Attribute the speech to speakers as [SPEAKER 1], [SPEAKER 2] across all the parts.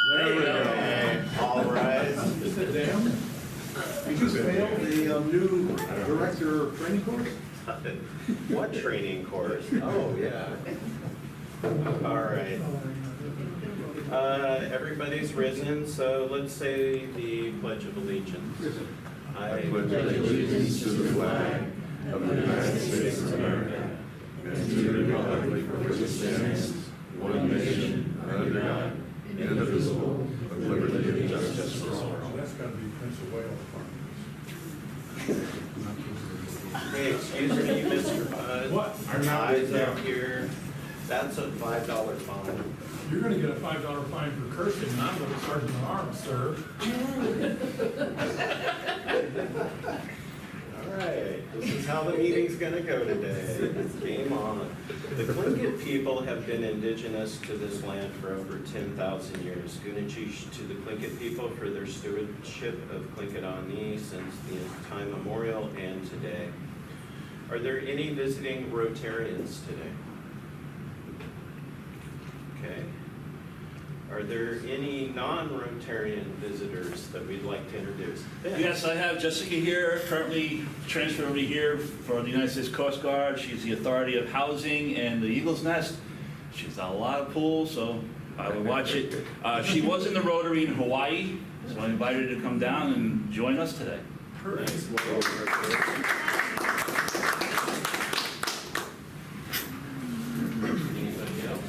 [SPEAKER 1] There we go.
[SPEAKER 2] All right.
[SPEAKER 1] You just failed the new director training course?
[SPEAKER 2] What training course? Oh, yeah. All right. Everybody's risen, so let's say the Pledge of Allegiance. I
[SPEAKER 3] pledge allegiance to the flag of the United States of America and to the republic for which it stands, one nation, under God, indivisible, with liberty and justice for all.
[SPEAKER 1] That's got to be Prince of Wales.
[SPEAKER 2] Hey, excuse me, Mr. Bud.
[SPEAKER 1] What?
[SPEAKER 2] Our eyes up here. That's a $5 fine.
[SPEAKER 1] You're going to get a $5 fine for cursing, and I'm going to sergeant at arms, sir.
[SPEAKER 2] All right, this is how the meeting's gonna go today. Game on. The Tlingit people have been indigenous to this land for over 10,000 years. Gunachish to the Tlingit people for their stewardship of Tlingit since the time memorial and today. Are there any visiting Rotarians today? Okay. Are there any non-Rotarian visitors that we'd like to introduce?
[SPEAKER 4] Yes, I have Jessica here, currently transferred over here for the United States Coast Guard. She's the authority of housing and the Eagle's Nest. She's done a lot of pools, so I would watch it. She was in the Rotary in Hawaii, so I invited her to come down and join us today.
[SPEAKER 2] Nice. Anybody else?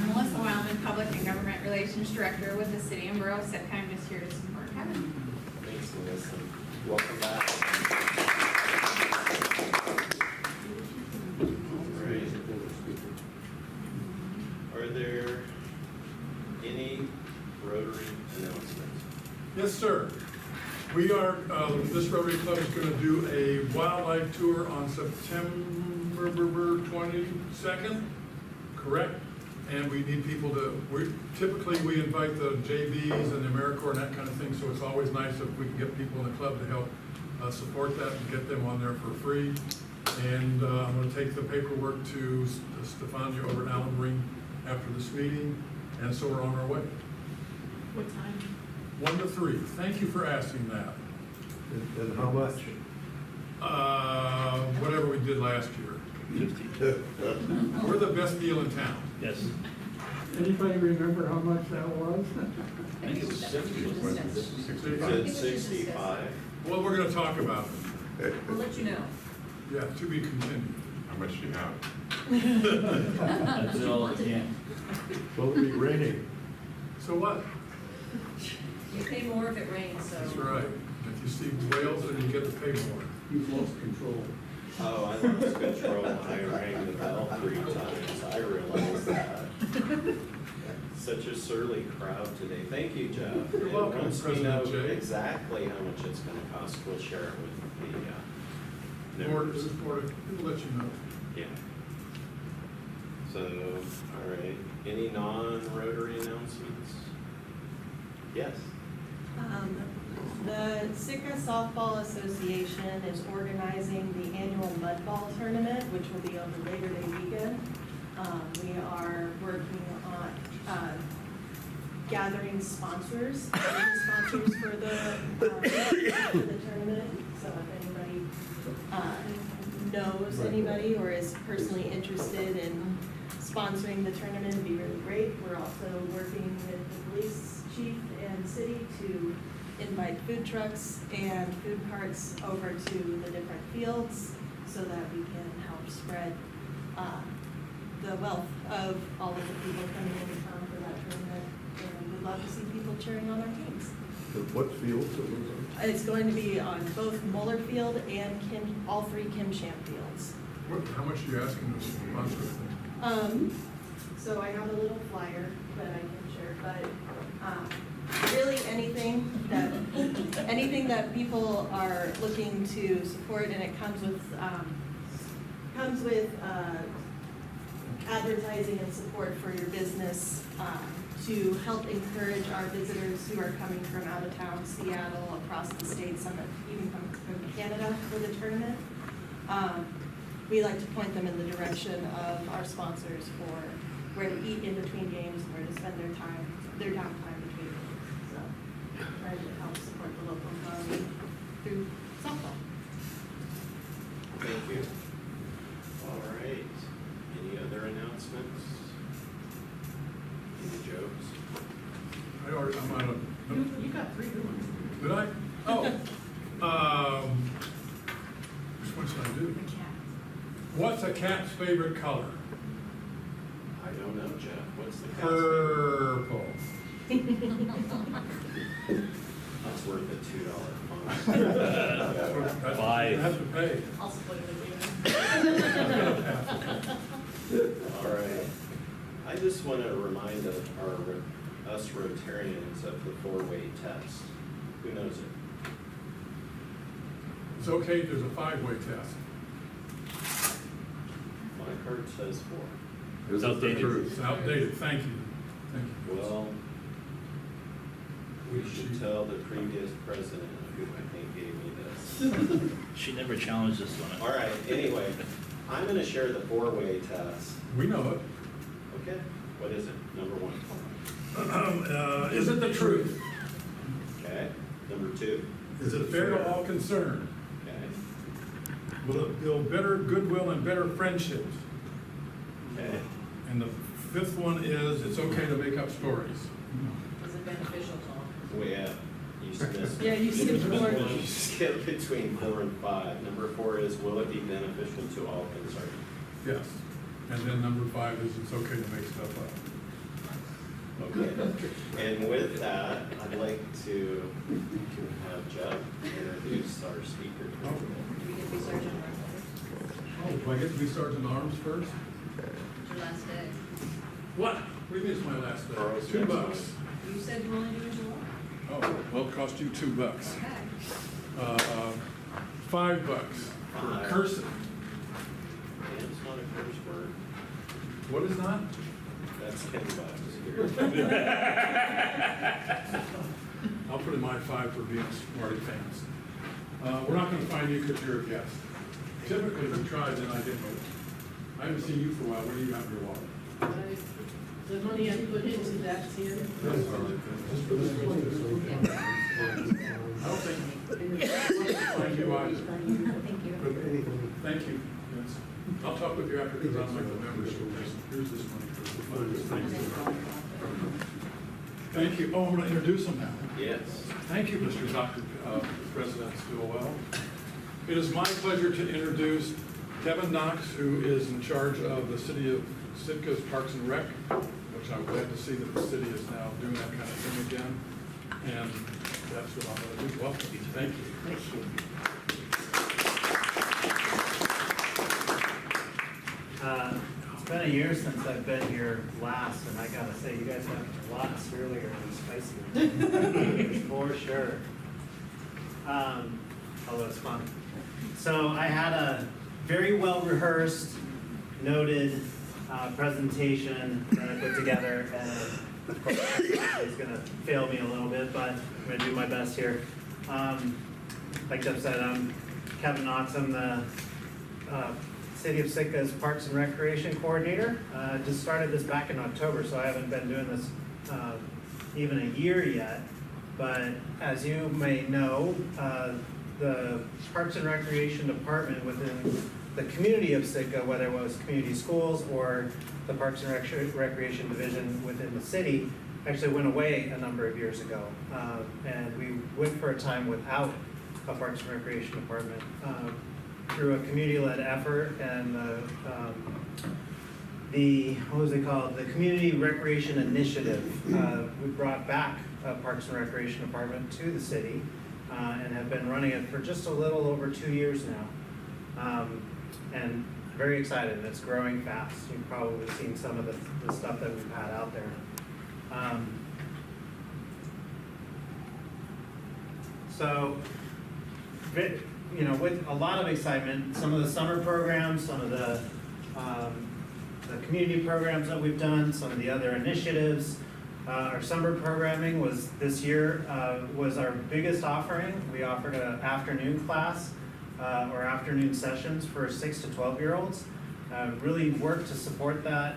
[SPEAKER 5] Melissa Wildman, Public and Government Relations Director with the City and Borough of Sitka. I'm just here to support Kevin.
[SPEAKER 2] Thanks, Melissa. Welcome back. All right. Are there any Rotary announcements?
[SPEAKER 1] Yes, sir. We are, this Rotary Club is going to do a wildlife tour on September 22nd, correct? And we need people to, typically we invite the JVs and the AmeriCorps and that kind of thing, so it's always nice if we can get people in the club to help support that and get them on there for free. And I'm going to take the paperwork to Stefania over at Allen Ring after this meeting, and so we're on our way.
[SPEAKER 5] What time?
[SPEAKER 1] 1 to 3. Thank you for asking that.
[SPEAKER 6] And how much?
[SPEAKER 1] Whatever we did last year.
[SPEAKER 4] 50.
[SPEAKER 1] We're the best deal in town.
[SPEAKER 4] Yes.
[SPEAKER 6] Anybody remember how much that was?
[SPEAKER 4] I think it was 60.
[SPEAKER 2] Is it 65?
[SPEAKER 1] Well, we're gonna talk about it.
[SPEAKER 5] We'll let you know.
[SPEAKER 1] Yeah, to be continued.
[SPEAKER 3] How much do you have?
[SPEAKER 4] That's all I can.
[SPEAKER 6] Will it be raining?
[SPEAKER 1] So what?
[SPEAKER 5] You pay more if it rains, so.
[SPEAKER 1] That's right. If you see whales, then you get to pay more.
[SPEAKER 6] You've lost control.
[SPEAKER 2] Oh, I lost control when I rang the bell 3 times. I realized that. Such a surly crowd today. Thank you, Jeff.
[SPEAKER 1] You're welcome,
[SPEAKER 2] Once we know
[SPEAKER 1] President Jay.
[SPEAKER 2] exactly how much it's going to cost, we'll share it with the members.
[SPEAKER 1] We'll let you know.
[SPEAKER 2] Yeah. So, all right. Any non-Rotary announcements? Yes.
[SPEAKER 7] The Sitka Softball Association is organizing the annual mud ball tournament, which will be on the Labor Day weekend. We are working on gathering sponsors for the tournament. So if anybody knows anybody or is personally interested in sponsoring the tournament, it'd be really great. We're also working with the police chief and city to invite food trucks and food carts over to the different fields so that we can help spread the wealth of all of the people coming into town for that tournament. And we'd love to see people cheering on our teams.
[SPEAKER 6] What fields are those on?
[SPEAKER 7] It's going to be on both Muller Field and all 3 Kim Champ fields.
[SPEAKER 1] How much are you asking to sponsor?
[SPEAKER 7] So I have a little flyer that I can share, but really anything that people are looking to support, and it comes with advertising and support for your business to help encourage our visitors who are coming from out of town, Seattle, across the state, some even from Canada for the tournament. We like to point them in the direction of our sponsors for where to eat in between games, where to spend their downtime between games. So, trying to help support the local economy through softball.
[SPEAKER 2] Thank you. All right. Any other announcements? Any jokes?
[SPEAKER 1] I'm out of,
[SPEAKER 7] You got 3 good ones.
[SPEAKER 1] did I? Oh, which one should I do? What's a cat's favorite color?
[SPEAKER 2] I don't know, Jeff. What's the cat's favorite?
[SPEAKER 1] Purple.
[SPEAKER 2] That's worth a $2 fine.
[SPEAKER 4] Five.
[SPEAKER 1] You have to pay.
[SPEAKER 7] I'll split it with you.
[SPEAKER 2] All right. I just want to remind us Rotarians of the 4-way test. Who knows it?
[SPEAKER 1] It's okay if there's a 5-way test.
[SPEAKER 2] My card says 4.
[SPEAKER 6] Is it the
[SPEAKER 4] outdated.
[SPEAKER 6] truth?
[SPEAKER 1] It's outdated, thank you. Thank you.
[SPEAKER 2] Well, we should tell the previous president who I think gave me this.
[SPEAKER 4] She never challenged this one.
[SPEAKER 2] All right, anyway, I'm going to share the 4-way test.
[SPEAKER 1] We know it.
[SPEAKER 2] Okay, what is it? Number 1.
[SPEAKER 1] Is it the truth?
[SPEAKER 2] Okay, number 2.
[SPEAKER 1] Is it fair to all concerned?
[SPEAKER 2] Okay,
[SPEAKER 1] Will it build better goodwill and better friendships?
[SPEAKER 2] okay.
[SPEAKER 1] And the 5th one is, it's okay to make up stories.
[SPEAKER 7] Is it beneficial to all?
[SPEAKER 2] We have, you skipped.
[SPEAKER 7] Yeah, you skipped 4.
[SPEAKER 2] You skipped between 4 and 5. Number 4 is, will it be beneficial to all concerned?
[SPEAKER 1] Yes. And then number 5 is, it's okay to make stuff up.
[SPEAKER 2] Okay, and with that, I'd like to have Jeff introduce our speaker.
[SPEAKER 5] We get to be Sergeant Arms
[SPEAKER 1] Oh, do I get to be Sergeant Arms first?
[SPEAKER 5] It's your last day.
[SPEAKER 1] What? What do you mean it's my last day?
[SPEAKER 2] Carl's
[SPEAKER 1] $2.
[SPEAKER 5] You said you only do July.
[SPEAKER 1] Oh, well, it cost you $2.
[SPEAKER 5] Okay.
[SPEAKER 1] $5 for
[SPEAKER 2] Five.
[SPEAKER 1] cursing.
[SPEAKER 2] And it's not a curse word,
[SPEAKER 1] What is not?
[SPEAKER 2] that's $10 here.
[SPEAKER 1] I'll put in my 5 for being smarty pants. We're not gonna find you because you're a guest. Typically, we try, then I get vote. I haven't seen you for a while. Where do you have your wallet?
[SPEAKER 7] The money I put into that's here.
[SPEAKER 1] Just for this one. I don't think I'll find you either.
[SPEAKER 5] Thank you.
[SPEAKER 1] Thank you. Yes. I'll talk with you after because I'll make the membership list. Here's this money for the funds. Thank you. Oh, I'm gonna introduce them now.
[SPEAKER 2] Yes.
[SPEAKER 1] Thank you, Mr. Dr. President Stillwell. It is my pleasure to introduce Kevin Knox, who is in charge of the city of Sitka's Parks and Rec, which I'm glad to see that the city is now doing that kind of thing again. And that's what I'm going to do. Welcome. Thank you.
[SPEAKER 8] Thank you. It's been a year since I've been here last, and I gotta say, you guys have a lot surlier and spicier. For sure. Although it's fun. So I had a very well-rehearsed, noted presentation that I put together, and of course, it's gonna fail me a little bit, but I'm gonna do my best here. Like Jeff said, I'm Kevin Knox. I'm the City of Sitka's Parks and Recreation Coordinator. Just started this back in October, so I haven't been doing this even a year yet. But as you may know, the Parks and Recreation Department within the community of Sitka, whether it was community schools or the Parks and Recreation Division within the city, actually went away a number of years ago. And we went for a time without a Parks and Recreation Department. Through a community-led effort and what was it called? The Community Recreation Initiative. We brought back a Parks and Recreation Department to the city and have been running it for just a little over 2 years now. And very excited, it's growing fast. You've probably seen some of the stuff that we've had out there. So, you know, with a lot of excitement, some of the summer programs, some of the community programs that we've done, some of the other initiatives. Our summer programming was this year was our biggest offering. We offered an afternoon class or afternoon sessions for 6 to 12-year-olds. Really worked to support that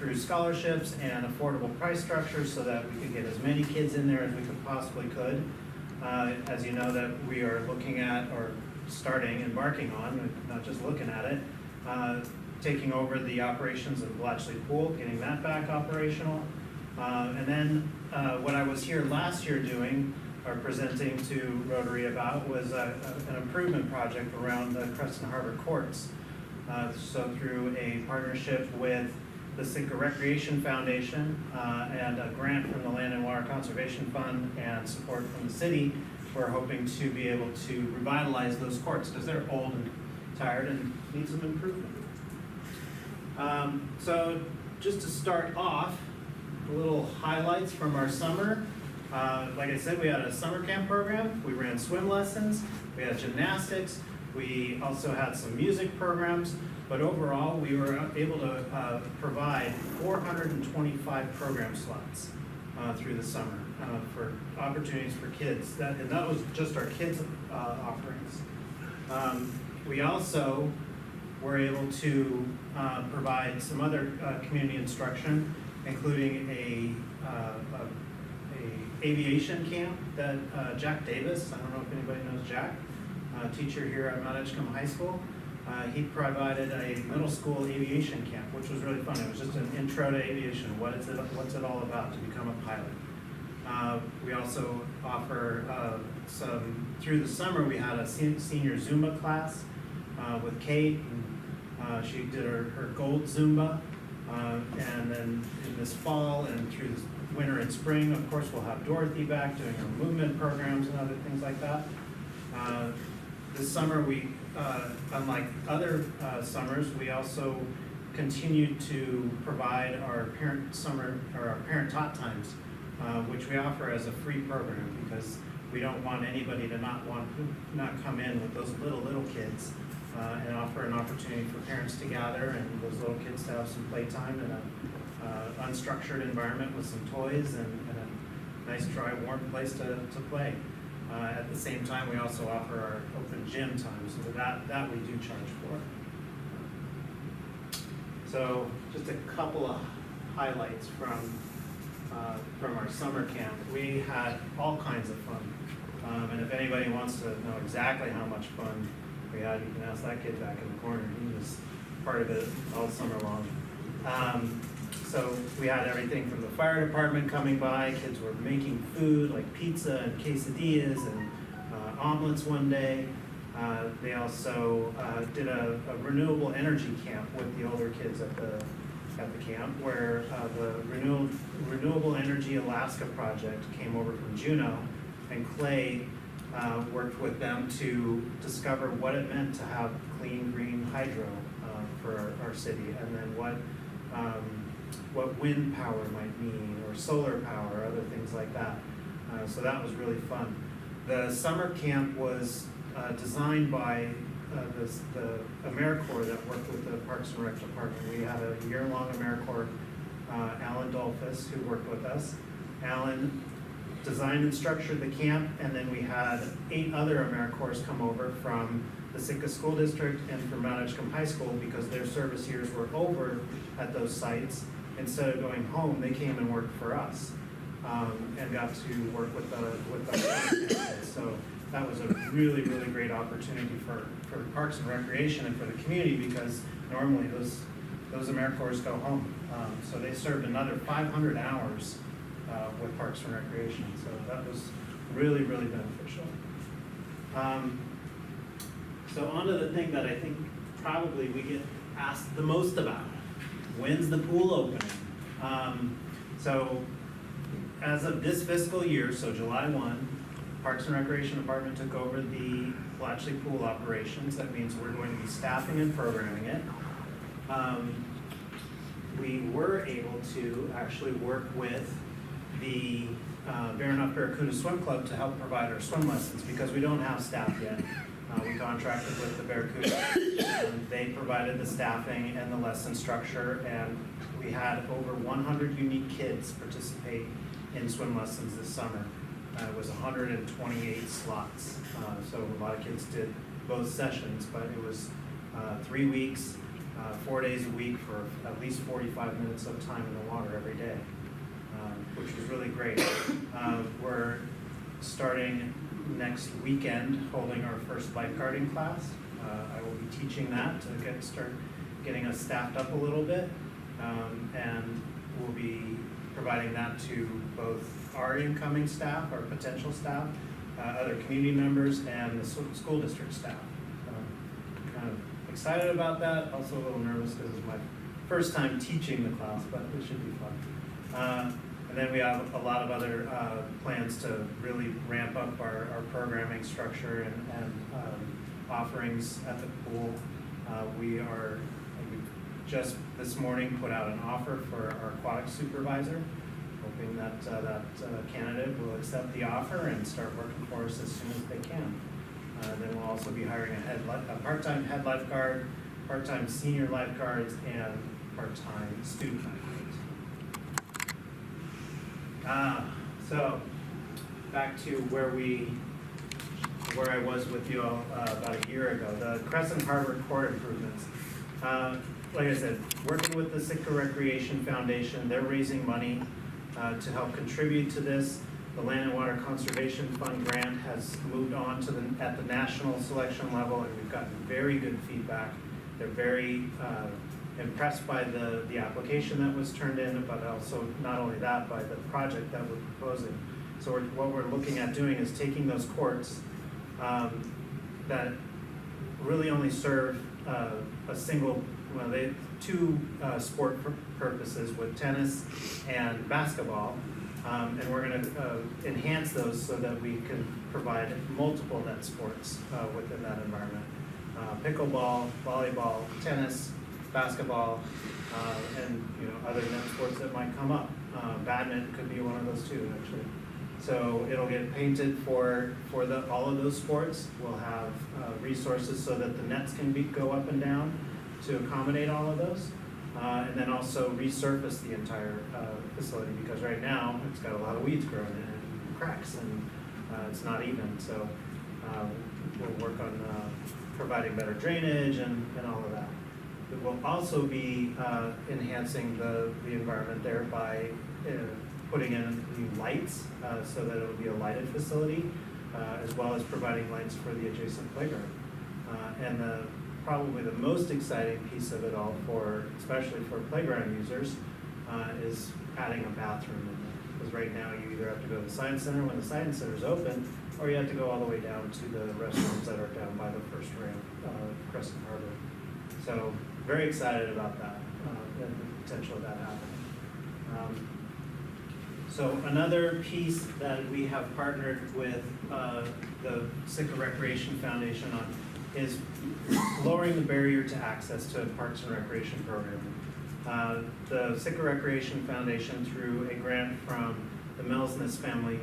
[SPEAKER 8] through scholarships and affordable price structures so that we could get as many kids in there as we could possibly could. As you know, that we are looking at, or starting, embarking on, not just looking at it, taking over the operations of the Blatchley Pool, getting that back operational. And then what I was here last year doing, or presenting to Rotary about, was an improvement project around the Crescent Harbor Courts. So through a partnership with the Sitka Recreation Foundation and a grant from the Land and Water Conservation Fund and support from the city, we're hoping to be able to revitalize those courts because they're old and tired and need some improvement. So just to start off, a little highlights from our summer. Like I said, we had a summer camp program. We ran swim lessons. We had gymnastics. We also had some music programs. But overall, we were able to provide 425 program slots through the summer for opportunities for kids. And that was just our kids' offerings. We also were able to provide some other community instruction, including a aviation camp that Jack Davis, I don't know if anybody knows Jack, teacher here at Mount Edgecombe High School. He provided a middle school aviation camp, which was really fun. It was just an intro to aviation. What's it all about to become a pilot? We also offer through the summer, we had a senior Zumba class with Kate. And, she did her gold Zumba. And then in this fall and through this winter and spring, of course, we'll have Dorothy back doing her movement programs and other things like that. This summer, we, unlike other summers, we also continued to provide our parent summer, or our parent taught times, which we offer as a free program because we don't want anybody to not come in with those little kids, and offer an opportunity for parents to gather and those little kids to have some playtime in a unstructured environment with some toys and a nice, dry, warm place to play. At the same time, we also offer our open gym time, so that we do charge for. So just a couple of highlights from our summer camp. We had all kinds of fun, and if anybody wants to know exactly how much fun we had, you can ask that kid back in the corner. He was part of it all summer long. So we had everything from the fire department coming by. Kids were making food like pizza and quesadillas and omelets one day. They also did a renewable energy camp with the older kids at the camp, where the Renewable Energy Alaska project came over from Juneau, and Clay worked with them to discover what it meant to have clean green hydro for our city, and then what wind power might mean, or solar power, other things like that. So that was really fun. The summer camp was designed by the AmeriCorps that worked with the Parks and Rec department. We had a year-long AmeriCorps, Alan Dolphus, who worked with us. Alan designed and structured the camp, and then we had 8 other AmeriCorps come over from the Sitka School District and from Mount Edgecombe High School because their service years were over at those sites. Instead of going home, they came and worked for us, and got to work with the kids. So that was a really, really great opportunity for Parks and Recreation and for the community, because normally those AmeriCorps go home. So they served another 500 hours with Parks and Recreation. So that was really, really beneficial. So on to the thing that I think probably we get asked the most about. When's the pool opening? So as of this fiscal year, so July 1, Parks and Recreation Department took over the Blatchley Pool operations. That means we're going to be staffing and programming it. We were able to actually work with the Baranof Barracuda Swim Club to help provide our swim lessons because we don't have staff yet. We contracted with the Barracuda, and they provided the staffing and the lesson structure, and we had over 100 unique kids participate in swim lessons this summer. It was 128 slots, so a lot of kids did both sessions, but it was 3 weeks, 4 days a week for at least 45 minutes of time in the water every day, which was really great. We're starting next weekend holding our first lifeguarding class. I will be teaching that to start getting us staffed up a little bit, and we'll be providing that to both our incoming staff, our potential staff, other community members, and the school district staff. Kind of excited about that, also a little nervous because it's my first time teaching the class, but it should be fun. And then we have a lot of other plans to really ramp up our programming structure and offerings at the pool. We just this morning put out an offer for our aquatic supervisor, hoping that that candidate will accept the offer and start working for us as soon as they can. Then we'll also be hiring a part-time head lifeguard, part-time senior lifeguards, and part-time student lifeguards. So back to where I was with you all about a year ago, the Crescent Harbor Court improvements. Like I said, working with the Sitka Recreation Foundation, they're raising money to help contribute to this. The Land and Water Conservation Fund grant has moved on to at the national selection level, and we've gotten very good feedback. They're very impressed by the application that was turned in, but also not only that, by the project that we're proposing. So what we're looking at doing is taking those courts that really only serve a single, well, two sport purposes with tennis and basketball, and we're going to enhance those so that we can provide multiple net sports within that environment. Pickleball, volleyball, tennis, basketball, and other net sports that might come up. Badminton could be one of those too, actually. So it'll get painted for all of those sports. We'll have resources so that the nets can go up and down to accommodate all of those. And then also resurface the entire facility, because right now it's got a lot of weeds growing in it and cracks, and it's not even. So we'll work on providing better drainage and all of that. It will also be enhancing the environment there by putting in new lights so that it will be a lighted facility, as well as providing lights for the adjacent playground. And probably the most exciting piece of it all, especially for playground users, is adding a bathroom in there. Because right now you either have to go to the Science Center when the Science Center is open, or you have to go all the way down to the restrooms that are down by the first ramp, Crescent Harbor. So very excited about that, and the potential of that happening. So another piece that we have partnered with the Sitka Recreation Foundation on is lowering the barrier to access to Parks and Recreation programming. The Sitka Recreation Foundation, through a grant from the Melsness Family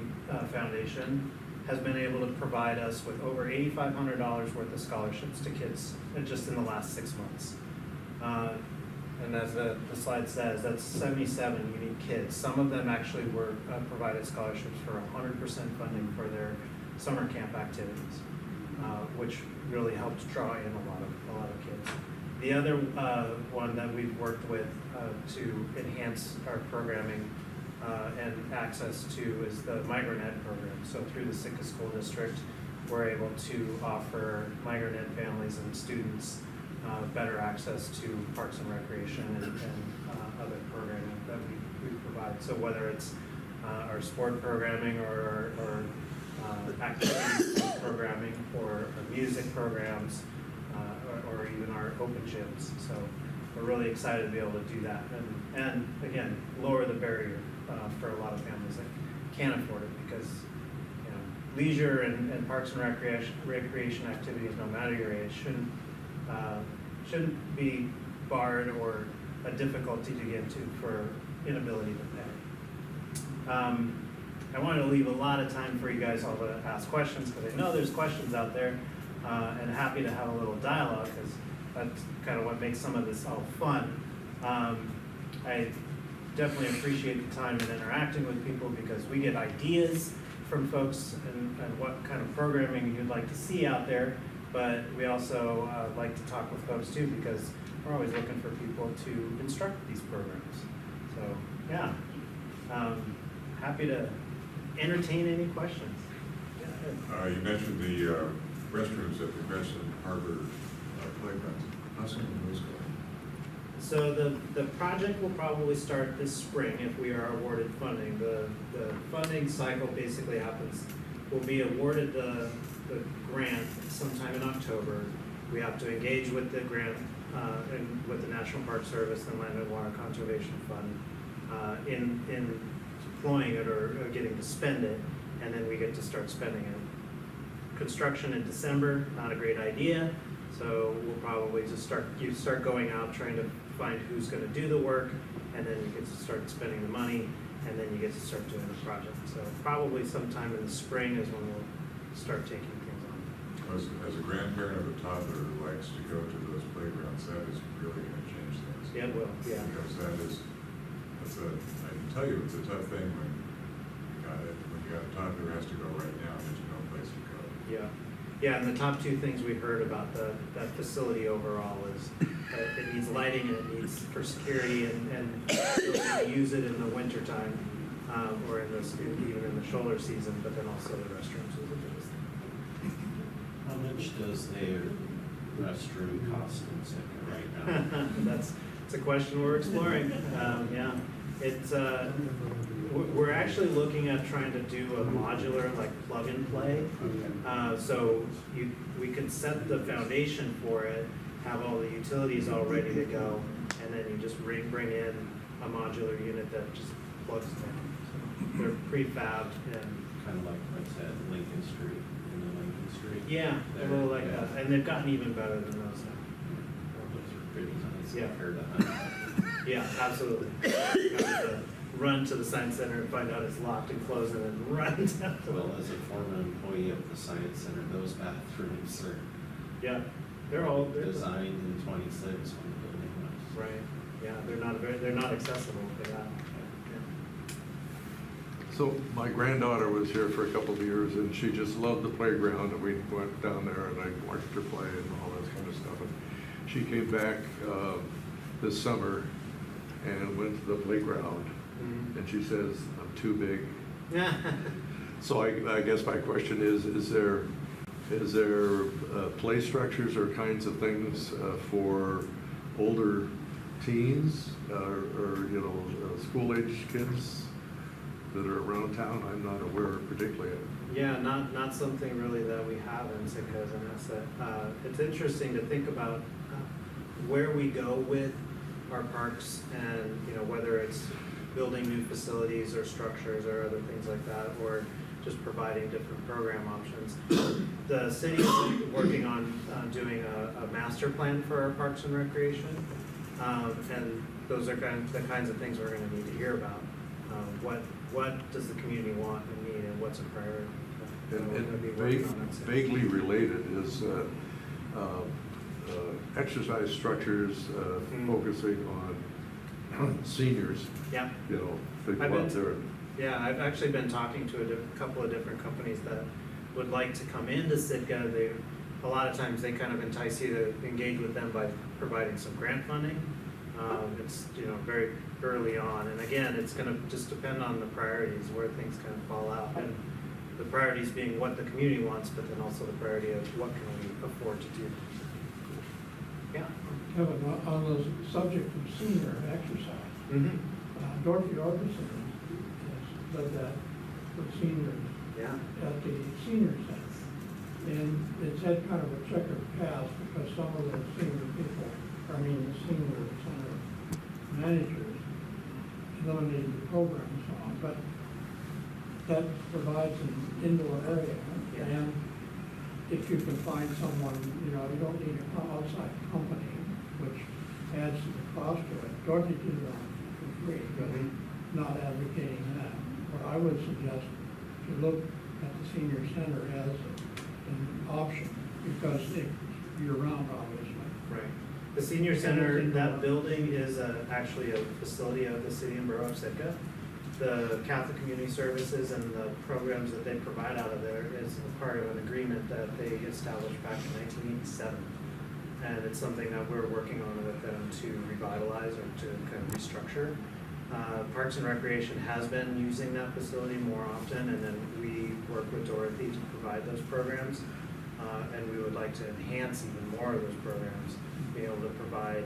[SPEAKER 8] Foundation, has been able to provide us with over $8,500 worth of scholarships to kids just in the last 6 months. And as the slide says, that's 77 unique kids. Some of them actually were provided scholarships for 100% funding for their summer camp activities, which really helped draw in a lot of kids. The other one that we've worked with to enhance our programming and access to is the MigrantEd program. So through the Sitka School District, we're able to offer MigrantEd families and students better access to Parks and Recreation and other programming that we provide. So whether it's our sport programming or activities programming or music programs or even our open gyms. So we're really excited to be able to do that and again, lower the barrier for a lot of families that can't afford it, because leisure and parks and recreation activities, no matter your age, shouldn't be barred or a difficulty to get into for inability to pay. I wanted to leave a lot of time for you guys all to ask questions, because I know there's questions out there, and happy to have a little dialogue, because that's kind of what makes some of this all fun. I definitely appreciate the time and interacting with people, because we get ideas from folks and what kind of programming you'd like to see out there, but we also like to talk with folks too, because we're always looking for people to instruct these programs. So, yeah, happy to entertain any questions.
[SPEAKER 3] You mentioned the restrooms at the Crescent Harbor playgrounds. How's some of those going?
[SPEAKER 8] So the project will probably start this spring if we are awarded funding. The funding cycle basically happens, we'll be awarded the grant sometime in October. We have to engage with the grant and with the National Park Service and Land and Water Conservation Fund in deploying it or getting to spend it, and then we get to start spending it. Construction in December, not a great idea. So we'll probably just start going out, trying to find who's gonna do the work, and then you get to start spending the money, and then you get to start doing the project. So probably sometime in the spring is when we'll start taking things on.
[SPEAKER 3] As a grandparent of a toddler who likes to go to those playgrounds, that is really gonna change things.
[SPEAKER 8] Yeah, it will, yeah.
[SPEAKER 3] Because I can tell you, it's a tough thing when you got a toddler who has to go right now, there's no place to go.
[SPEAKER 8] Yeah, yeah, and the top two things we heard about that facility overall is that it needs lighting and it needs for security and to use it in the wintertime, or even in the shoulder season, but then also the restrooms is the biggest thing.
[SPEAKER 2] How much does a restroom cost in Sitka right now?
[SPEAKER 8] It's a question we're exploring. Yeah, it's we're actually looking at trying to do a modular, like plug and play. So we could set the foundation for it, have all the utilities all ready to go, and then you just bring in a modular unit that just plugs in. So they're prefabbed and
[SPEAKER 2] Kind of like what's at Lincoln Street, in the Lincoln Street.
[SPEAKER 8] yeah, a little like
[SPEAKER 2] Yeah.
[SPEAKER 8] that, and they've gotten even better than those now.
[SPEAKER 2] Those are pretty nice
[SPEAKER 8] Yeah.
[SPEAKER 2] compared to Hunt.
[SPEAKER 8] Yeah, absolutely. You have to run to the science center and find out it's locked and close, and then run down to
[SPEAKER 2] Well, as a former employee of the Science Center, those bathrooms are
[SPEAKER 8] yeah, they're
[SPEAKER 2] designed in 26 when the building was.
[SPEAKER 8] right. Yeah, they're not accessible for that.
[SPEAKER 6] So my granddaughter was here for a couple of years and she just loved the playground and we went down there and I watched her play and all that kind of stuff. And she came back this summer and went to the playground and she says, I'm too big.
[SPEAKER 8] Yeah.
[SPEAKER 6] So I guess my question is there play structures or kinds of things for older teens or school-age kids that are around town? I'm not aware particularly of.
[SPEAKER 8] Yeah, not something really that we have in Sitka as an asset. It's interesting to think about where we go with our parks and, whether it's building new facilities or structures or other things like that, or just providing different program options. The city is working on doing a master plan for our parks and recreation. And those are the kinds of things we're gonna need to hear about. What does the community want and need, and what's a priority? We're gonna be working on that soon.
[SPEAKER 6] Vaguely related is exercise structures focusing on seniors.
[SPEAKER 8] Yeah.
[SPEAKER 6] They
[SPEAKER 8] I've
[SPEAKER 6] go
[SPEAKER 8] been-
[SPEAKER 6] out there and
[SPEAKER 8] Yeah, I've actually been talking to a couple of different companies that would like to come into Sitka. A lot of times they kind of entice you to engage with them by providing some grant funding. It's, very early on, and again, it's gonna just depend on the priorities, where things kind of fall out. And the priorities being what the community wants, but then also the priority of what can we afford to do. Yeah.
[SPEAKER 9] Kevin, on the subject of senior exercise,
[SPEAKER 8] Mm-hmm.
[SPEAKER 9] Dorothy Orbison has led that with seniors
[SPEAKER 8] Yeah.
[SPEAKER 9] at the senior center. And it's had kind of a checkered past because some of the senior people, the senior center managers eliminated the program and so on, but that provides an indoor area.
[SPEAKER 8] Yeah.
[SPEAKER 9] And if you can find someone, you don't need an outside company, which adds to the cost of it. Dorothy did it for free, but not advocating that. What I would suggest, to look at the senior center as an option, because it's year-round, obviously.
[SPEAKER 8] Right. The senior center, that building is actually a facility of the city and borough of Sitka. The Catholic Community Services and the programs that they provide out of there is a part of an agreement that they established back in 1987. And it's something that we're working on with them to revitalize or to kind of restructure. Parks and Recreation has been using that facility more often, and then we work with Dorothy to provide those programs. And we would like to enhance even more of those programs, be able to provide,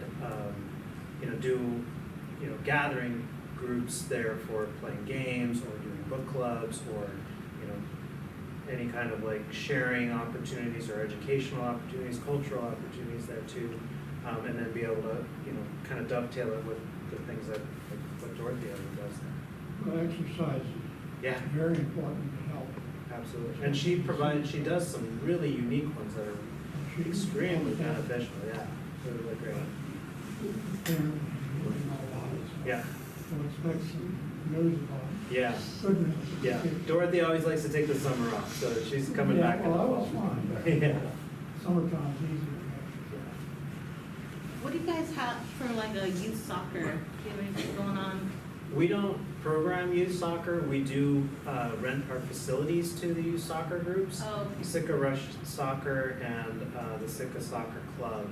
[SPEAKER 8] gathering groups there for playing games or doing book clubs or, any kind of like sharing opportunities or educational opportunities, cultural opportunities there too. And then be able to, kind of dovetail it with the things that, like what Dorothy already does there.
[SPEAKER 9] Well, exercise
[SPEAKER 8] Yeah,
[SPEAKER 9] is very important to help.
[SPEAKER 8] absolutely. And she does some really unique ones that are extremely beneficial, yeah. They're really great.
[SPEAKER 9] Parents really know about it, so
[SPEAKER 8] Yeah,
[SPEAKER 9] we'll expect some news about it.
[SPEAKER 8] yeah,
[SPEAKER 9] Good news.
[SPEAKER 8] yeah. Dorothy always likes to take the summer off, so she's coming
[SPEAKER 9] Yeah,
[SPEAKER 8] back in the
[SPEAKER 9] well, that was
[SPEAKER 8] fall.
[SPEAKER 9] fine.
[SPEAKER 8] Yeah.
[SPEAKER 9] Summertime's easier.
[SPEAKER 7] What do you guys have for like a youth soccer? Do you have anything going on?
[SPEAKER 8] We don't program youth soccer, we do rent our facilities to the youth soccer groups.
[SPEAKER 7] Oh, okay.
[SPEAKER 8] Sitka Rush Soccer and the Sitka Soccer Club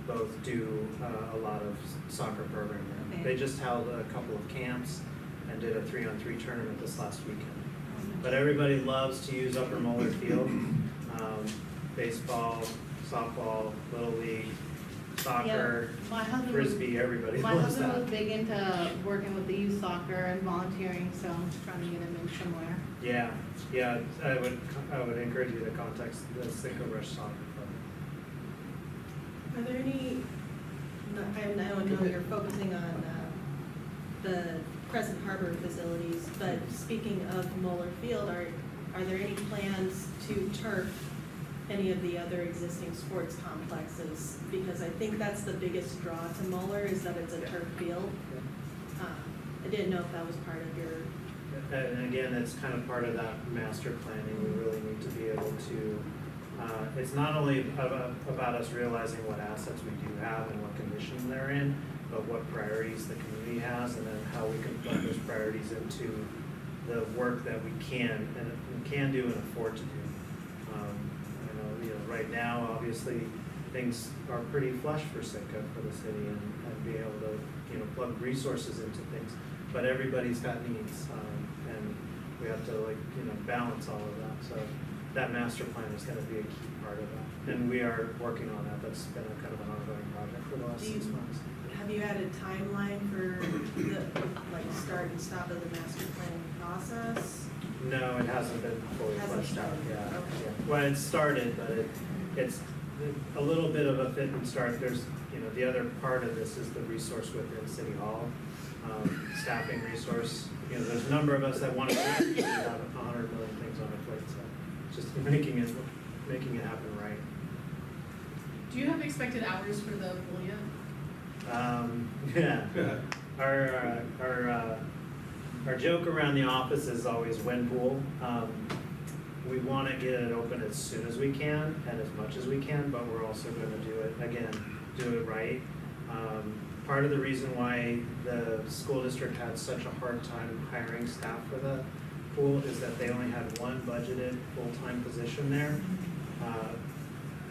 [SPEAKER 8] both do a lot of soccer programming.
[SPEAKER 7] Okay.
[SPEAKER 8] They just held a couple of camps and did a 3-on-3 tournament this last weekend. But everybody loves to use Upper Moeller Field, baseball, softball, Little League, soccer,
[SPEAKER 7] Yeah, my husband
[SPEAKER 8] frisbee, everybody
[SPEAKER 7] My
[SPEAKER 8] loves
[SPEAKER 7] husband
[SPEAKER 8] that.
[SPEAKER 7] was big into working with the youth soccer and volunteering, so I'm just trying to get him in somewhere.
[SPEAKER 8] Yeah, yeah, I would encourage you to contact the Sitka Rush Soccer Club.
[SPEAKER 7] Are there any, I know you're focusing on the Crescent Harbor facilities, but speaking of Moeller Field, are there any plans to turf any of the other existing sports complexes? Because I think that's the biggest draw to Moeller, is that it's a turf field. I didn't know if that was part of your,
[SPEAKER 8] And again, it's kind of part of that master planning, we really need to be able to, it's not only about us realizing what assets we do have and what condition they're in, but what priorities the community has, and then how we can put those priorities into the work that we can do and afford to do. Right now, obviously, things are pretty flush for Sitka, for the city, and be able to, plug resources into things. But everybody's got needs, and we have to balance all of that. So that master plan is gonna be a key part of that. And we are working on that. That's been a kind of an ongoing project for the last 6 months.
[SPEAKER 7] have you had a timeline for the, start and stop of the master planning process?
[SPEAKER 8] No, it hasn't been fully
[SPEAKER 7] Hasn't
[SPEAKER 8] fleshed out,
[SPEAKER 7] started,
[SPEAKER 8] yeah.
[SPEAKER 7] okay.
[SPEAKER 8] Yeah. Well, it started, but it's a little bit of a fit and start. There's, the other part of this is the resource within City Hall, staffing resource. There's a number of us that want to have 100 million things on our plate, so just making it happen right.
[SPEAKER 10] Do you have expected hours for the pool yet?
[SPEAKER 8] Yeah. Our joke around the office is always when pool. We want to get it open as soon as we can and as much as we can, but we're also going to do it right. Part of the reason why the school district had such a hard time hiring staff for the pool is that they only had one budgeted full-time position there.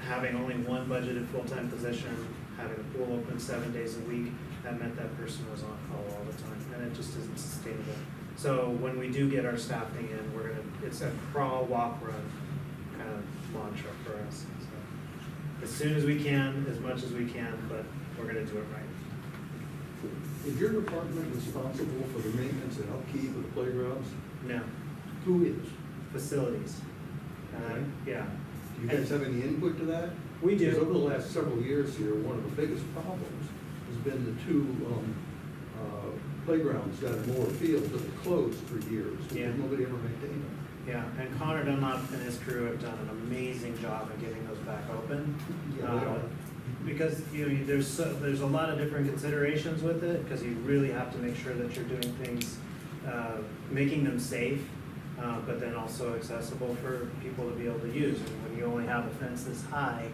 [SPEAKER 8] Having only one budgeted full-time position, having the pool open 7 days a week, that meant that person was on call all the time, and it just isn't sustainable. So when we do get our staffing in, it's a crawl, walk, run kind of mantra for us. So as soon as we can, as much as we can, but we're gonna do it right.
[SPEAKER 3] Is your department responsible for the maintenance and upkeep of the playgrounds?
[SPEAKER 8] No,
[SPEAKER 3] Who is?
[SPEAKER 8] facilities.
[SPEAKER 3] Okay.
[SPEAKER 8] Yeah,
[SPEAKER 3] Do you guys have any input to that?
[SPEAKER 8] we
[SPEAKER 3] Because
[SPEAKER 8] do.
[SPEAKER 3] over the last several years here, one of the biggest problems has been the two playgrounds down at Moore Field that were closed for years
[SPEAKER 8] Yeah.
[SPEAKER 3] because nobody ever maintained them.
[SPEAKER 8] Yeah, and Connor Dunlop and his crew have done an amazing job of getting those back open.
[SPEAKER 3] Yeah, they are.
[SPEAKER 8] Because there's a lot of different considerations with it, because you really have to make sure that you're doing things, making them safe, but then also accessible for people to be able to use. And when you only have a fence this high,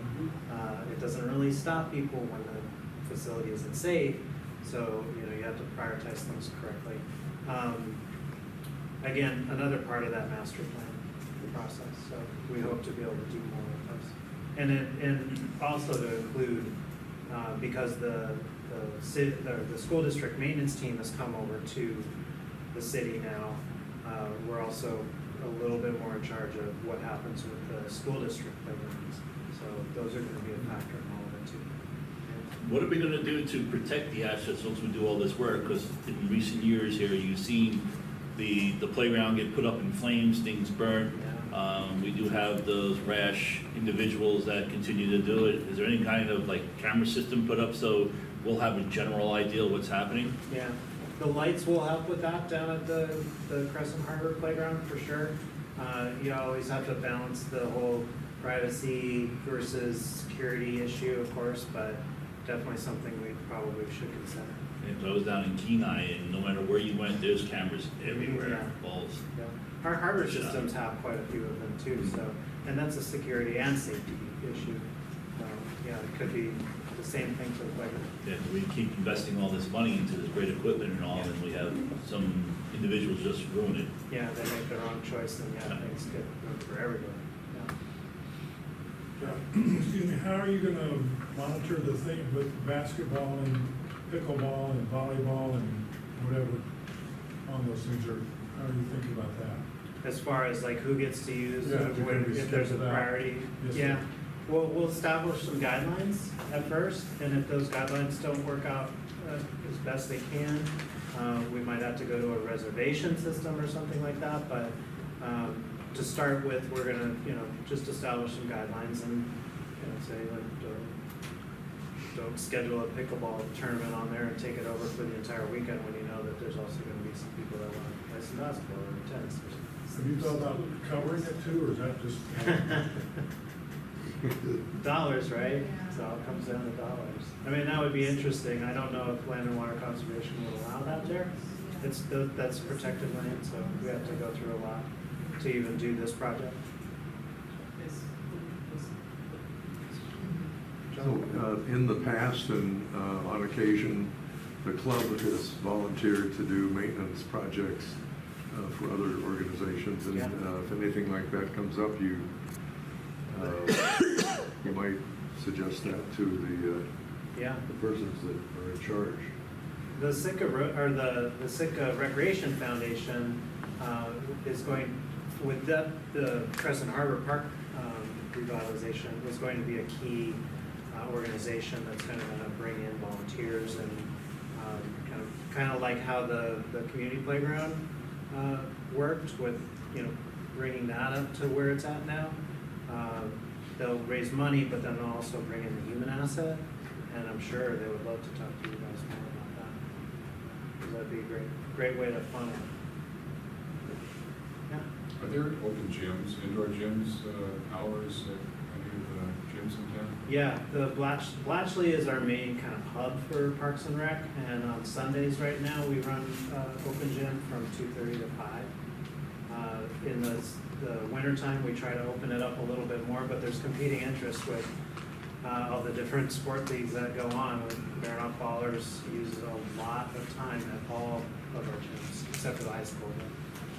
[SPEAKER 8] it doesn't really stop people when the facility isn't safe. So, you have to prioritize things correctly. Again, another part of that master plan process, so we hope to be able to do more with those. And also to include, because the school district maintenance team has come over to the city now, we're also a little bit more in charge of what happens with the school district playgrounds. So those are gonna be a factor in all of it too.
[SPEAKER 4] What are we gonna do to protect the assets once we do all this work? Because in recent years here, you've seen the playground get put up in flames, things burn. We do have those rash individuals that continue to do it. Is there any kind of like camera system put up so we'll have a general idea of what's happening?
[SPEAKER 8] Yeah, the lights will help with that down at the Crescent Harbor Playground for sure. You always have to balance the whole privacy versus security issue, of course, but definitely something we probably should consider.
[SPEAKER 4] And I was down in Kenai, and no matter where you went, there's cameras everywhere,
[SPEAKER 8] Yeah.
[SPEAKER 4] balls.
[SPEAKER 8] Yeah. Our harbor systems have quite a few of them too, so, and that's a security and safety issue. Yeah, it could be the same thing for the playground.
[SPEAKER 4] Yeah, we keep investing all this money into this great equipment and all, and we have some individuals just ruin it.
[SPEAKER 8] Yeah, they make the wrong choice, and yeah, things get ruined for everybody. Yeah.
[SPEAKER 1] Excuse me, how are you gonna monitor the thing with basketball and pickleball and volleyball and whatever on those things, or how do you think about that?
[SPEAKER 8] As far as like who gets to use,
[SPEAKER 1] Yeah, if you're gonna be
[SPEAKER 8] if there's a
[SPEAKER 1] scheduled out.
[SPEAKER 8] priority,
[SPEAKER 1] Yes,
[SPEAKER 8] yeah.
[SPEAKER 1] sir.
[SPEAKER 8] We'll establish some guidelines at first, and if those guidelines don't work out as best they can, we might have to go to a reservation system or something like that, but to start with, we're gonna, just establish some guidelines and, say like, don't schedule a pickleball tournament on there and take it over for the entire weekend when you know that there's also gonna be some people that want to play some basketball or tennis or something.
[SPEAKER 1] Have you thought about covering it too, or is that just?
[SPEAKER 8] Dollars, right?
[SPEAKER 10] Yeah.
[SPEAKER 8] So it comes down to dollars. I mean, that would be interesting. I don't know if Land and Water Conservation would allow that there. That's protected land, so we have to go through a lot to even do this project.
[SPEAKER 6] So, in the past and on occasion, the club has volunteered to do maintenance projects for other organizations. And
[SPEAKER 8] Yeah.
[SPEAKER 6] if anything like that comes up, you might suggest that to
[SPEAKER 8] Yeah.
[SPEAKER 6] the persons that are in charge.
[SPEAKER 8] The Sitka, the Sitka Recreation Foundation is going, with the Crescent Harbor Park revitalization, is going to be a key organization that's gonna bring in volunteers and kind of like how the community playground worked with, bringing that up to where it's at now. They'll raise money, but then they'll also bring in the human asset, and I'm sure they would love to talk to you guys more about that. 'Cause that'd be a great way to fund it. Yeah.
[SPEAKER 3] Are there open gyms, indoor gyms, hours at any of the gyms in town?
[SPEAKER 8] Yeah, the Blatchley is our main kind of hub for Parks and Rec, and on Sundays right now, we run open gym from 2:30 to 5. In the wintertime, we try to open it up a little bit more, but there's competing interest with all the different sport leagues that go on. Barefoot Ballers uses a lot of time at all of our gyms, except for the high school.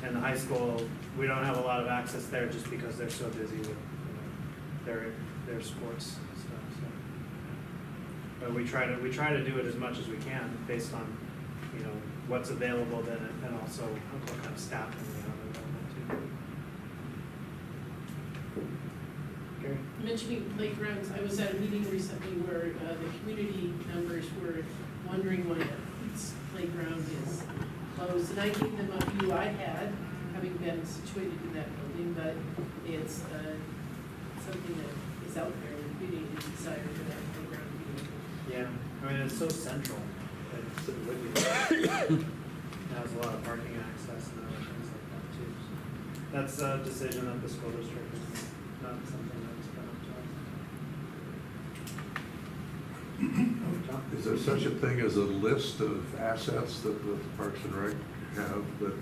[SPEAKER 8] And the high school, we don't have a lot of access there just because they're so busy with their sports stuff. So. But we try to do it as much as we can based on what's available then, and also what kind of staffing we have available too. Gary?
[SPEAKER 10] Mentioning playgrounds, I was at a meeting recently where the community members were wondering why Pete's playground is closed. And I gave them a view I had, having been situated in that building, but it's something that is out there, the community desire for that playground to be open.
[SPEAKER 8] Yeah, I mean, it's so central. It would be. It has a lot of parking access and other things like that too. So that's a decision of the school district, it's not something that's been up to us.
[SPEAKER 6] Is there such a thing as a list of assets that the Parks and Rec have that?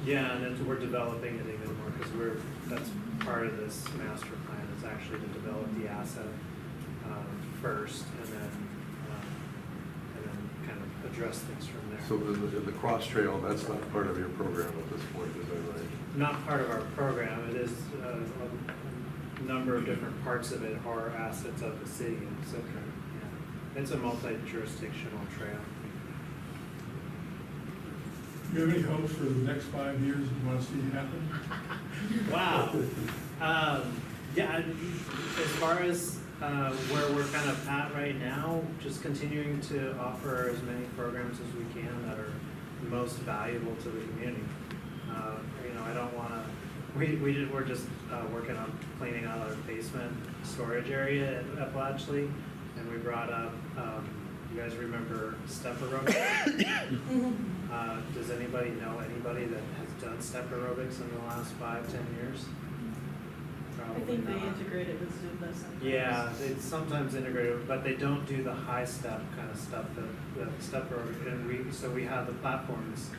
[SPEAKER 8] Yeah, and we're developing it even more, because that's part of this master plan, is actually to develop the asset first, and then kind of address things from there.
[SPEAKER 6] So the cross trail, that's not part of your program at this point, is that right?
[SPEAKER 8] Not part of our program, it is number of different parts of it are assets of the city of Sitka. Yeah. It's a multi-jurisdictional trail.
[SPEAKER 1] Do you have any hopes for the next 5 years you want to see happen?
[SPEAKER 8] Wow. Yeah, as far as where we're kind of at right now, just continuing to offer as many programs as we can that are most valuable to the community. You know, I don't want to. We're just working on cleaning out our basement storage area at Blatchley, and we brought up. You guys remember step aerobics? Does anybody know anybody that has done step aerobics in the last 5-10 years?
[SPEAKER 7] I think they integrate it with Zumba sometimes.
[SPEAKER 8] Yeah, they sometimes integrate it, but they don't do the high step kind of stuff that step aerobic. And so we have the platforms.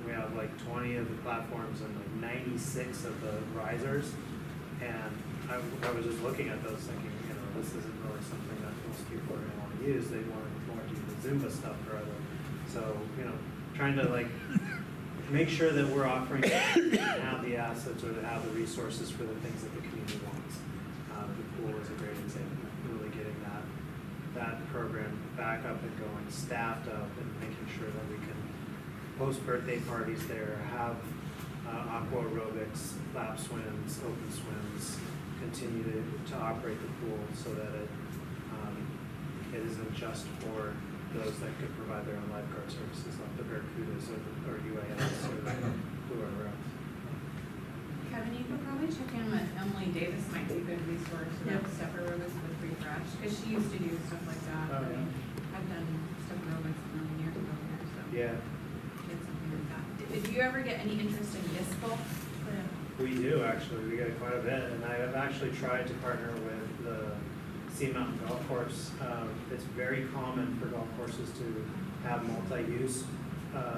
[SPEAKER 8] We have like 20 of the platforms and like 96 of the risers. And I was just looking at those thinking, you know, this isn't really something that most people are going to want to use. They want more to do the Zumba stuff or other. So, you know, trying to like make sure that we're offering to have the assets or to have the resources for the things that the community wants. The pool is a great example, really getting that program back up and going, staffed up, and making sure that we can host birthday parties there, have aqua aerobics, lap swims, open swims, continue to operate the pool so that it isn't just for those that could provide their own lifeguard services like the Barracudas or UAS or whoever else.
[SPEAKER 5] Kevin, you could probably check in with Emily Davis, might be a good resource about step aerobics with Refresh, because she used to do stuff like that.
[SPEAKER 8] Oh, yeah.
[SPEAKER 5] I've done step aerobics a million years ago here, so.
[SPEAKER 8] Yeah,
[SPEAKER 5] Did something like that. Did you ever get any interest in disc golf?
[SPEAKER 8] we do actually. We get quite a bit, and I have actually tried to partner with the Sea Mountain Golf Course. It's very common for golf courses to have multi-use,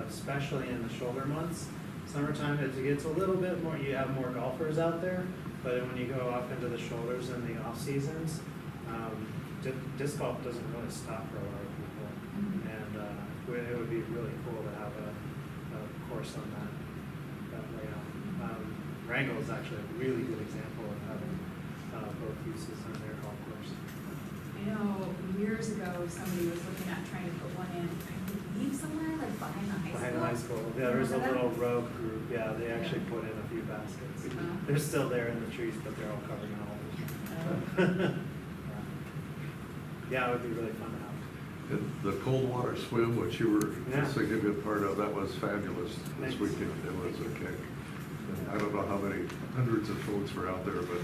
[SPEAKER 8] especially in the shoulder months. Summertime, it gets a little bit more, you have more golfers out there, but when you go off into the shoulders in the off seasons, disc golf doesn't really stop for a lot of people. And it would be really cool to have a course on that layout. Wrangell is actually a really good example of having both uses on their golf course.
[SPEAKER 5] I know years ago, somebody was looking at trying to put one in, I believe somewhere like behind the high school.
[SPEAKER 8] Behind high school, yeah, there was a
[SPEAKER 5] Remember that?
[SPEAKER 8] little rogue group, yeah, they actually put in a few baskets.
[SPEAKER 5] Oh.
[SPEAKER 8] They're still there in the trees, but they're all covered in all. Yeah, it would be really fun to have.
[SPEAKER 6] And the cold water swim, which you were
[SPEAKER 8] Yeah.
[SPEAKER 6] a significant part of, that was fabulous
[SPEAKER 8] Thanks.
[SPEAKER 6] this weekend. It was a kick. And I don't know how many hundreds of folks were out there, but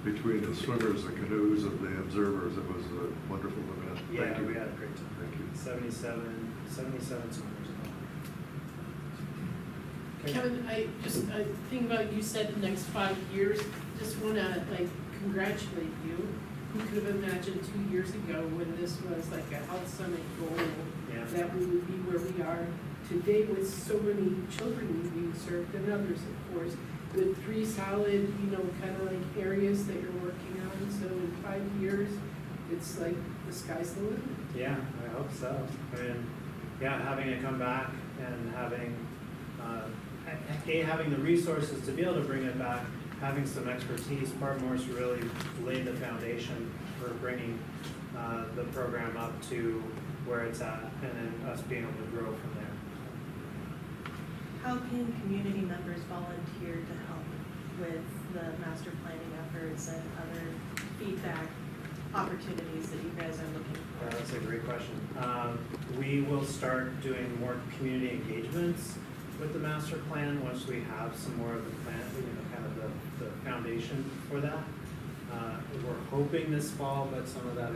[SPEAKER 6] between the swimmers, the canoes, and the observers, it was a wonderful event.
[SPEAKER 8] Yeah,
[SPEAKER 6] Thank you.
[SPEAKER 8] we had a great time.
[SPEAKER 6] Thank you.
[SPEAKER 8] 77 swimmers. Okay.
[SPEAKER 10] Kevin, I think about you said the next 5 years, just wanna like congratulate you. Who could have imagined 2 years ago when this was like a health summit goal,
[SPEAKER 8] Yeah.
[SPEAKER 10] that we would be where we are today with so many children being served and others, of course, with 3 solid, kind of like areas that you're working on. So in 5 years, it's like the sky's the limit.
[SPEAKER 8] Yeah, I hope so. I mean, yeah, having it come back and having the resources to be able to bring it back, having some expertise. Parmore's really laid the foundation for bringing the program up to where it's at, and then us being able to grow from there.
[SPEAKER 7] How can community members volunteer to help with the master planning efforts and other feedback opportunities that you guys are looking for?
[SPEAKER 8] That's a great question. We will start doing more community engagements with the master plan once we have some more of the plan, kind of the foundation for that. We're hoping this fall, but some of that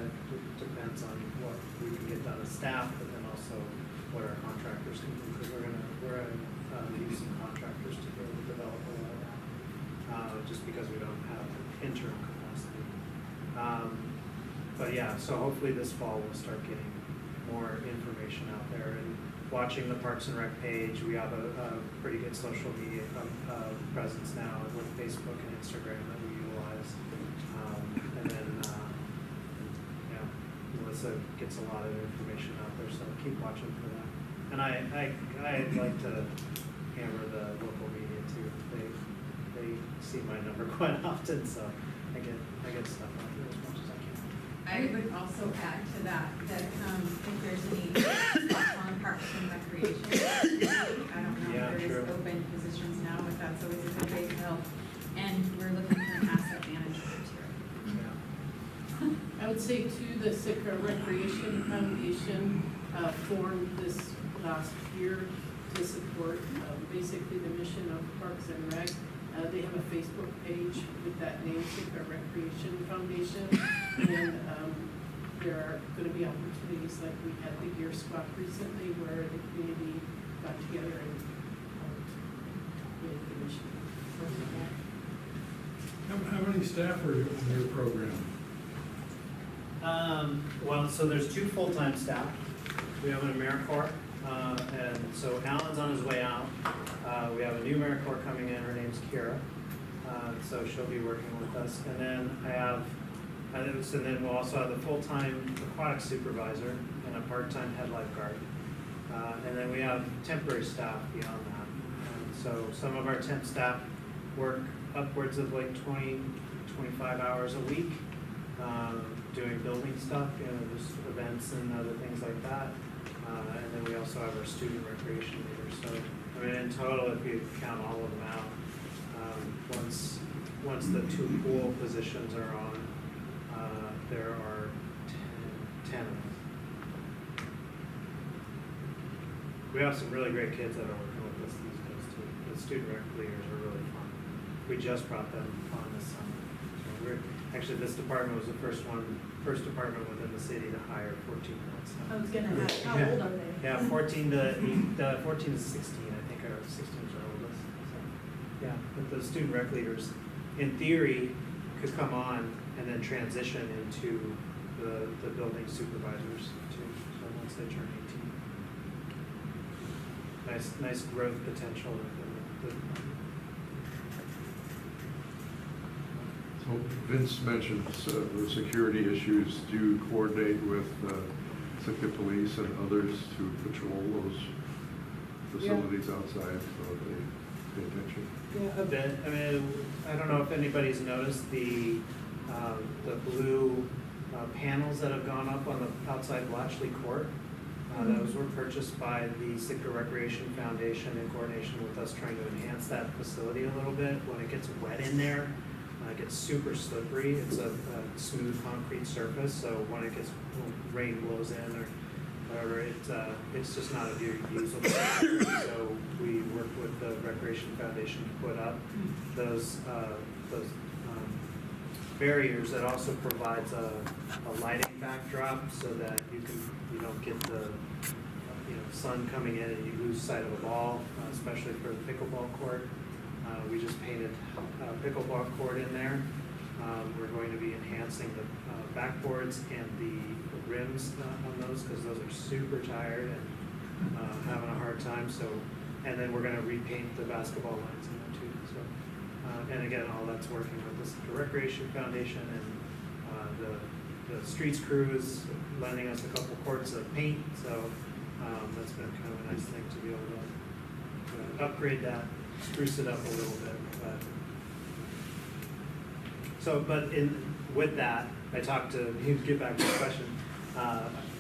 [SPEAKER 8] depends on what we can get done as staff, but then also what our contractors can do, because we're gonna use some contractors to be able to develop a lot of that, just because we don't have interim capacity. But yeah, so hopefully this fall we'll start getting more information out there and watching the Parks and Rec page. We have a pretty good social media presence now with Facebook and Instagram that we utilize. And then, Melissa gets a lot of information out there, so keep watching for that. And I'd like to hammer the local media too. They see my number quite often, so I get stuff out there as much as I can.
[SPEAKER 5] I would also add to that, if there's any spots on Parks and Recreation, I don't know
[SPEAKER 8] Yeah,
[SPEAKER 5] if there is
[SPEAKER 8] true.
[SPEAKER 5] open positions now, but that's always a good way to help. And we're looking for an asset manager too.
[SPEAKER 8] Yeah.
[SPEAKER 10] I would say too, the Sitka Recreation Foundation formed this last year to support basically the mission of Parks and Rec. They have a Facebook page with that name, Sitka Recreation Foundation. And there are gonna be opportunities like we had the gear swap recently where the community got together and made the mission.
[SPEAKER 1] How many staff are in your program?
[SPEAKER 8] Well, so there's 2 full-time staff. We have an AmeriCorps, and so Alan's on his way out. We have a new AmeriCorps coming in, her name's Kira, so she'll be working with us. And then so then we'll also have the full-time aquatic supervisor and a part-time head lifeguard. And then we have temporary staff beyond that. And so some of our temp staff work upwards of like 20, 25 hours a week, doing building stuff, just events and other things like that. And then we also have our student recreation leaders. So, I mean, in total, if you count all of them out, once the 2 pool positions are on, there are 10 of them. We have some really great kids that are working with us these days too. The student rec leaders are really fun. We just brought them on this summer. So actually, this department was the first department within the city to hire 14-year-olds.
[SPEAKER 7] I was gonna ask, how old are they?
[SPEAKER 8] Yeah, 14 to 16, I think, or 16 is our oldest. So, yeah, but the student rec leaders, in theory, could come on and then transition into the building supervisors too, so once they turn 18. Nice growth potential in the
[SPEAKER 6] So Vince mentioned the security issues. Do you coordinate with Sitka Police and others to patrol those facilities outside so that they pay attention?
[SPEAKER 8] Yeah, a bit. I mean, I don't know if anybody's noticed the blue panels that have gone up on the outside Blatchley Court. Those were purchased by the Sitka Recreation Foundation in coordination with us trying to enhance that facility a little bit. When it gets wet in there, it gets super slippery. It's a smooth concrete surface, so when rain blows in or whatever, it's just not a very usable. So we work with the Recreation Foundation to put up those barriers. That also provides a lighting backdrop so that you don't get the sun coming in and you lose sight of a ball, especially for the pickleball court. We just painted a pickleball court in there. We're going to be enhancing the backboards and the rims on those because those are super tired and having a hard time. So, and then we're going to repaint the basketball lines in there too. So, and again, all that's working with the Recreation Foundation and the streets crew is lending us a couple quarts of paint. So that's been kind of a nice thing to be able to upgrade that, spruce it up a little bit. With that, I talked to, you get back to the question,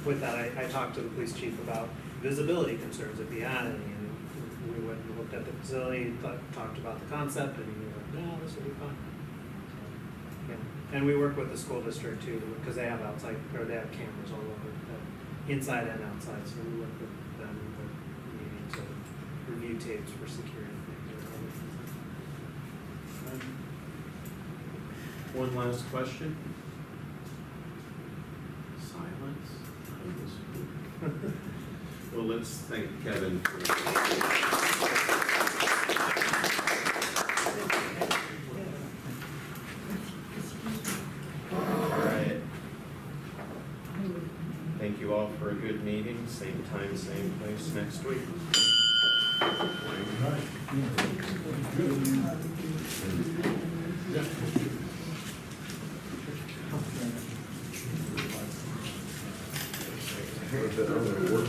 [SPEAKER 8] with that, I talked to the police chief about visibility concerns if he had any. And we went and looked at the facility, talked about the concept, and he was like, no, this will be fun. So, yeah. And we work with the school district too, because they have they have cameras all over, inside and outside, so we work with them with needing to review tapes for security things or other things like that.
[SPEAKER 2] One last question. Silence. Well, let's thank Kevin for. All right. Thank you all for a good meeting. Same time, same place next week.
[SPEAKER 6] Work